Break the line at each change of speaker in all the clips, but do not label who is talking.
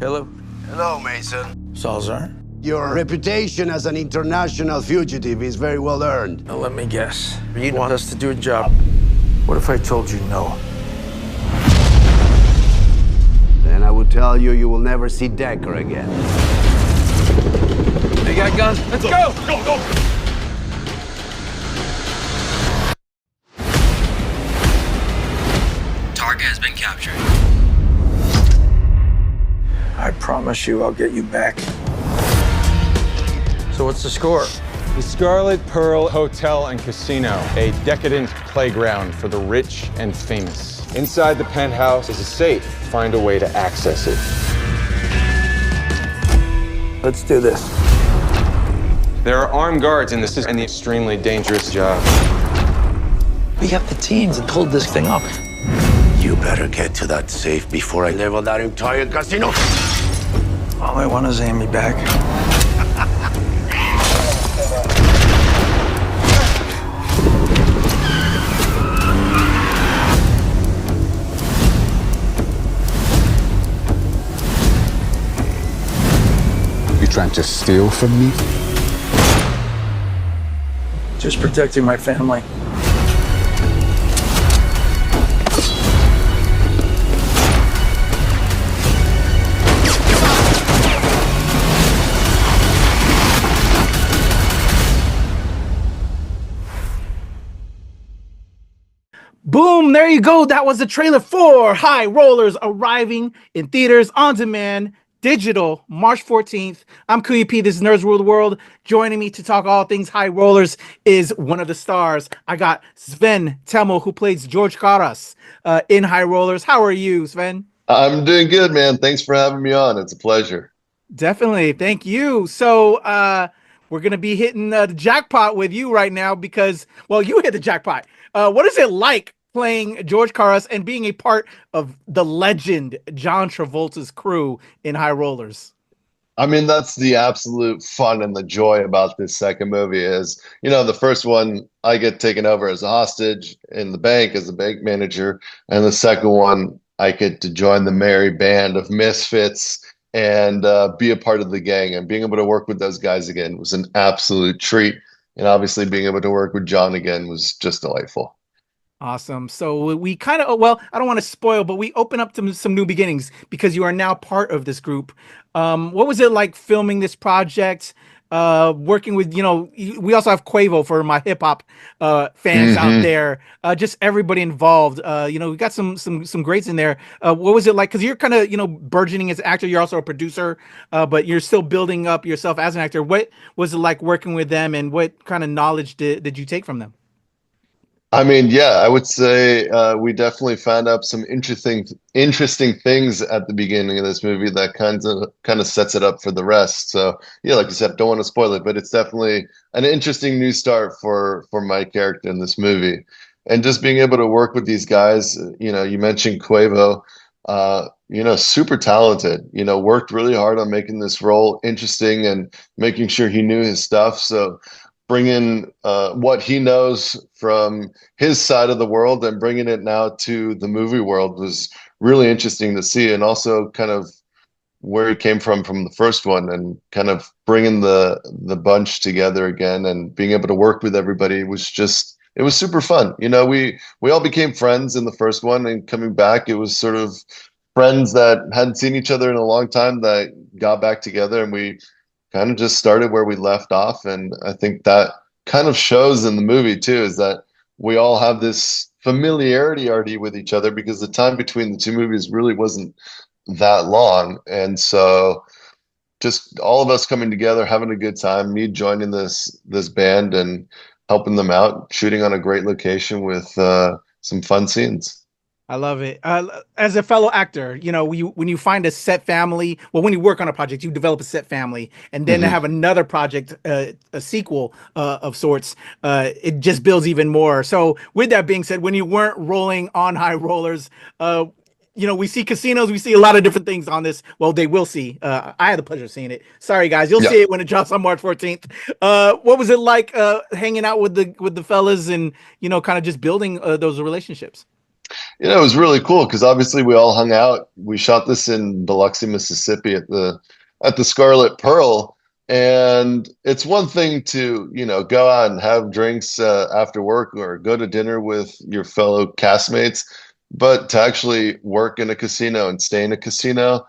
Hello.
Hello, Mason.
Salazar.
Your reputation as an international fugitive is very well earned.
Now let me guess. You want us to do a job. What if I told you no?
Then I would tell you you will never see Decker again.
They got guns. Let's go!
Go!
Target has been captured.
I promise you I'll get you back. So what's the score?
The Scarlet Pearl Hotel and Casino, a decadent playground for the rich and famous. Inside the penthouse is a safe. Find a way to access it.
Let's do this.
There are armed guards, and this is an extremely dangerous job.
We have the teams to hold this thing up.
You better get to that safe before I level that entire casino.
All I want is Amy back.
You trying to steal from me?
Just protecting my family.
Boom, there you go. That was the trailer for High Rollers, arriving in theaters on demand, digital, March 14th. I'm Kuya P. This is Nerds Rule the World. Joining me to talk all things High Rollers is one of the stars. I got Swen Temmel, who plays Georgios Caras in High Rollers. How are you, Sven?
I'm doing good, man. Thanks for having me on. It's a pleasure.
Definitely. Thank you. So we're going to be hitting the jackpot with you right now because, well, you hit the jackpot. What is it like playing Georgios Caras and being a part of the legend John Travolta's crew in High Rollers?
I mean, that's the absolute fun and the joy about this second movie is, the first one, I get taken over as a hostage in the bank as a bank manager. And the second one, I get to join the merry band of misfits and be a part of the gang. And being able to work with those guys again was an absolute treat. And obviously being able to work with John again was just delightful.
Awesome. So we kind of, well, I don't want to spoil, but we open up to some new beginnings because you are now part of this group. What was it like filming this project? Working with, we also have Quavo for my hip hop fans out there. Just everybody involved. We got some greats in there. What was it like? Because you're kind of, burgeoning as an actor. You're also a producer, but you're still building up yourself as an actor. What was it like working with them, and what kind of knowledge did you take from them?
I mean, yeah, I would say we definitely found out some interesting things at the beginning of this movie that kind of sets it up for the rest. So yeah, like you said, don't want to spoil it, but it's definitely an interesting new start for my character in this movie. And just being able to work with these guys, you mentioned Quavo, super talented, worked really hard on making this role interesting and making sure he knew his stuff. So bringing what he knows from his side of the world and bringing it now to the movie world was really interesting to see, and also kind of where he came from the first one, and kind of bringing the bunch together again and being able to work with everybody it was super fun. We all became friends in the first one, and coming back it was sort of friends that hadn't seen each other in a long time that got back together, and we kind of just started where we left off. And I think that kind of shows in the movie too, is that we all have this familiarity already with each other because the time between the two movies really wasn't that long. And so just all of us coming together, having a good time, me joining this band and helping them out, shooting on a great location with some fun scenes.
I love it. As a fellow actor, when you find a set family, well, when you work on a project, you develop a set family, and then to have another project, a sequel of sorts, it just builds even more. So with that being said, when you weren't rolling on High Rollers, we see casinos, we see a lot of different things on this. Well, they will see. I had the pleasure of seeing it. Sorry, guys. You'll see it when it drops on March 14th. What was it like hanging out with the fellas and, kind of just building those relationships?
It was really cool because obviously we all hung out. We shot this in Biloxi, Mississippi at the Scarlet Pearl. And it's one thing to, go out and have drinks after work or go to dinner with your fellow castmates, but to actually work in a casino and stay in a casino,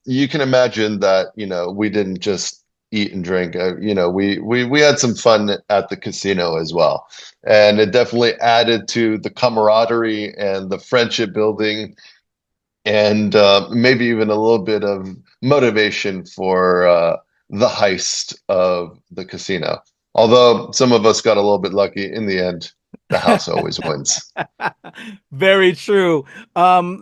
you can imagine that, we didn't just eat and drink. We had some fun at the casino as well. And it definitely added to the camaraderie and the friendship building and maybe even a little bit of motivation for the heist of the casino. Although some of us got a little bit lucky in the end, the house always wins.
Very true.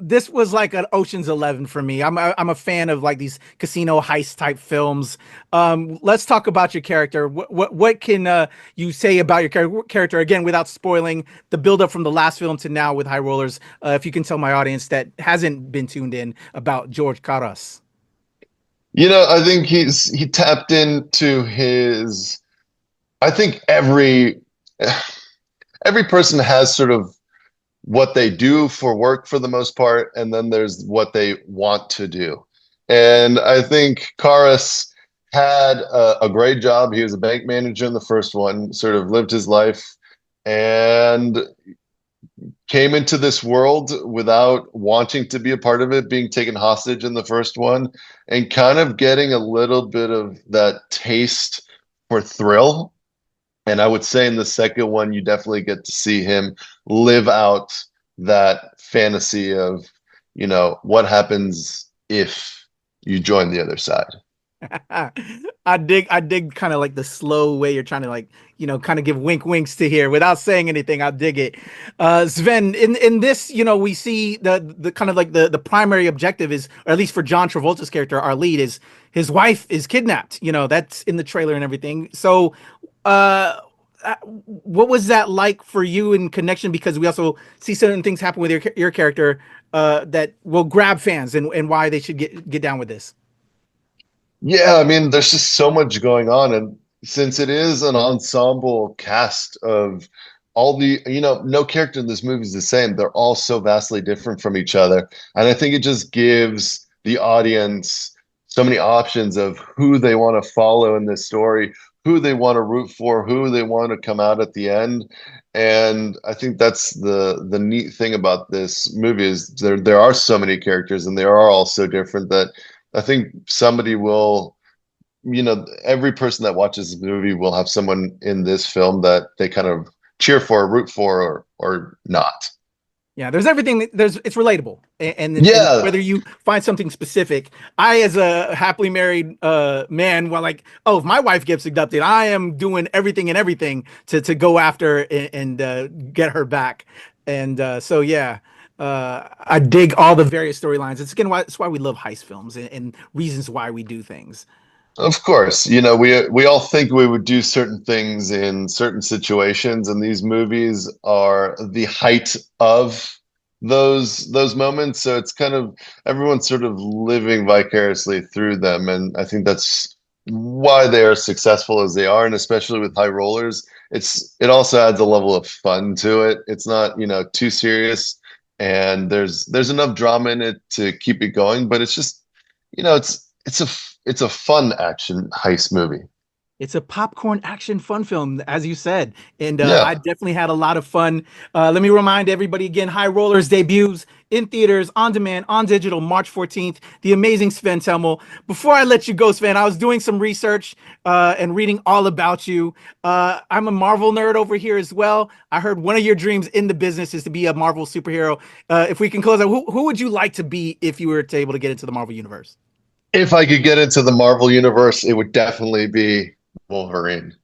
This was like an Ocean's 11 for me. I'm a fan of like these casino heist type films. Let's talk about your character. What can you say about your character again without spoiling the build up from the last film to now with High Rollers? If you can tell my audience that hasn't been tuned in about George Caras.
I think he tapped into his. I think every person has sort of what they do for work for the most part, and then there's what they want to do. And I think Caras had a great job. He was a bank manager in the first one, sort of lived his life, and came into this world without wanting to be a part of it, being taken hostage in the first one, and kind of getting a little bit of that taste for thrill. And I would say in the second one, you definitely get to see him live out that fantasy of, what happens if you join the other side.
I dig kind of like the slow way you're trying to like, kind of give winks to here without saying anything. I dig it. Sven, in this, we see the kind of like the primary objective is, or at least for John Travolta's character, our lead is his wife is kidnapped. That's in the trailer and everything. So, what was that like for you in connection? Because we also see certain things happen with your character that will grab fans and why they should get down with this.
Yeah, I mean, there's just so much going on. And since it is an ensemble cast of all the, no character in this movie is the same. They're all so vastly different from each other. And I think it just gives the audience so many options of who they want to follow in this story, who they want to root for, who they want to come out at the end. And I think that's the neat thing about this movie is there are so many characters and they are all so different that I think somebody will, every person that watches this movie will have someone in this film that they kind of cheer for, root for, or not.
Yeah, there's everything. It's relatable, and whether you find something specific. I, as a happily married man, like, if my wife gets abducted, I am doing everything to go after and get her back. And so yeah. I dig all the various storylines. It's why we love heist films and reasons why we do things.
Of course, we all think we would do certain things in certain situations, and these movies are the height of those moments. So it's kind of everyone's sort of living vicariously through them, and I think that's why they are successful as they are, and especially with High Rollers, it also adds a level of fun to it. It's not too serious. And there's enough drama in it to keep it going, but it's just, it's a fun action heist movie.
It's a popcorn action fun film, as you said. And I definitely had a lot of fun. Let me remind everybody again, High Rollers debuts in theaters, on demand, on digital, March 14th. The amazing Swen Temmel. Before I let you go, Sven, I was doing some research and reading all about you. I'm a Marvel nerd over here as well. I heard one of your dreams in the business is to be a Marvel superhero. If we can close out, who would you like to be if you were able to get into the Marvel universe?
If I could get into the Marvel universe, it would definitely be Wolverine.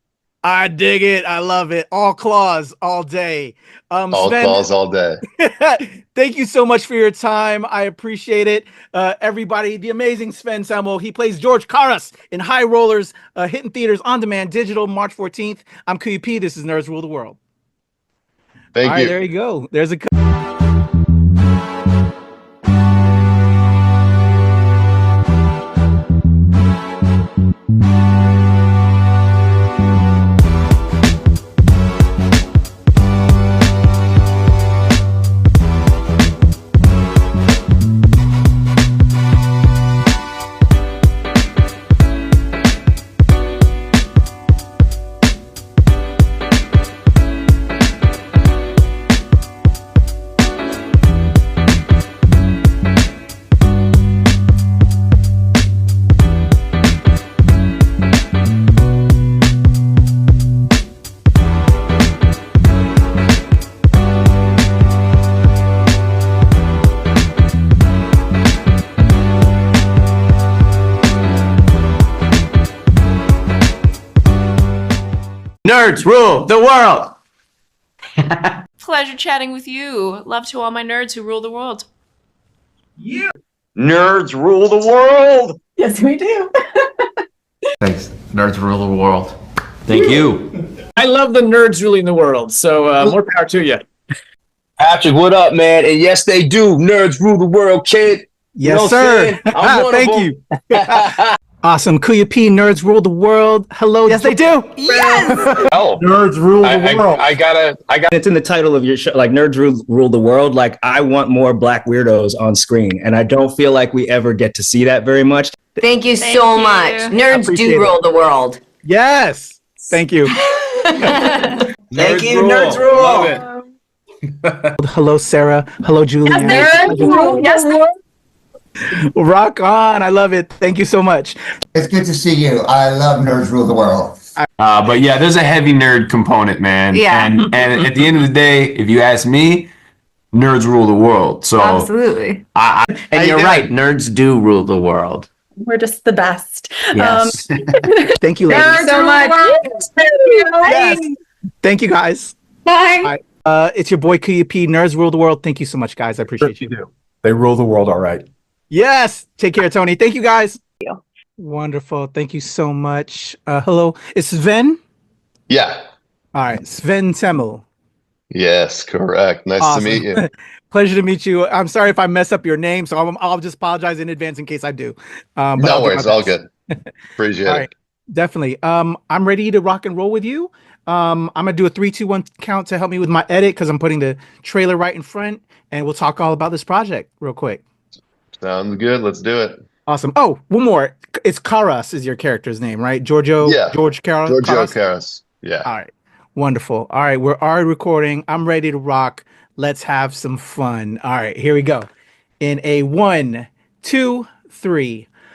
I dig it. I love it. All claws all day.
All
Sven,
claws all day.
Thank you so much for your time. I appreciate it. Everybody, the amazing Swen Temmel. He plays George Caras in High Rollers, hitting theaters on demand, digital, March 14th. I'm Kuya P. This is Nerds Rule the World.
Thank you.
There you go. There's a
Nerds rule the world.
Pleasure chatting with you. Love to all my nerds who rule the world.
Nerds rule the world.
Yes, we do.
Thanks. Nerds rule the world.
Thank you.
I love the nerds ruling the world, so more power to you.
Patrick, what up, man? And yes, they do. Nerds rule the world, kid.
Yes,
what
sir.
I'm one of
Thank
them.
you. Awesome. Kuya P, nerds rule the world. Hello.
Yes, they do.
Yes.
Oh,
Nerds rule the world.
I got
It's in the title of your show, like Nerds Rule the World. Like, I want more black weirdos on screen, and I don't feel like we ever get to see that very much.
Thank you so much. Nerds do rule the world.
Yes. Thank you.
Thank you,
rule.
nerds rule.
Love it.
Hello, Sarah. Hello, Julian.
Nerds rule. Yes.
Rock on. I love it. Thank you so much.
It's good to see you. I love Nerds Rule the World.
But yeah, there's a heavy nerd component, man.
Yeah.
And at the end of the day, if you ask me, nerds rule the world. So
Absolutely.
And you're right. Nerds do rule the world.
We're just the best.
Yes.
Thank you, ladies.
Nerds so much.
Yes. Thank you, guys.
Bye.
It's your boy Kuya P. Nerds rule the world. Thank you so much, guys. I appreciate you.
do. They rule the world, all right.
Yes. Take care, Tony. Thank you, guys. Wonderful. Thank you so much. Hello. It's Sven.
Yeah.
All right. Sven Temmel.
Yes, correct. Nice
Awesome.
to meet you.
Pleasure to meet you. I'm sorry if I mess up your name, so I'll just apologize in advance in case I do. But
No
I'll do
worries.
my
All
best.
good. Appreciate
All
it.
right. Definitely. I'm ready to rock and roll with you. I'm gonna do a 3, 2, 1 count to help me with my edit because I'm putting the trailer right in front, and we'll talk all about this project real quick.
Sounds good. Let's do it.
Awesome. Oh, one more. It's Caras is your character's name, right? George Caras.
Georgios Caras. Yeah.
All right. Wonderful. All right. We're already recording. I'm ready to rock. Let's have some fun. All right. Here we go. In a 1, 2, 3.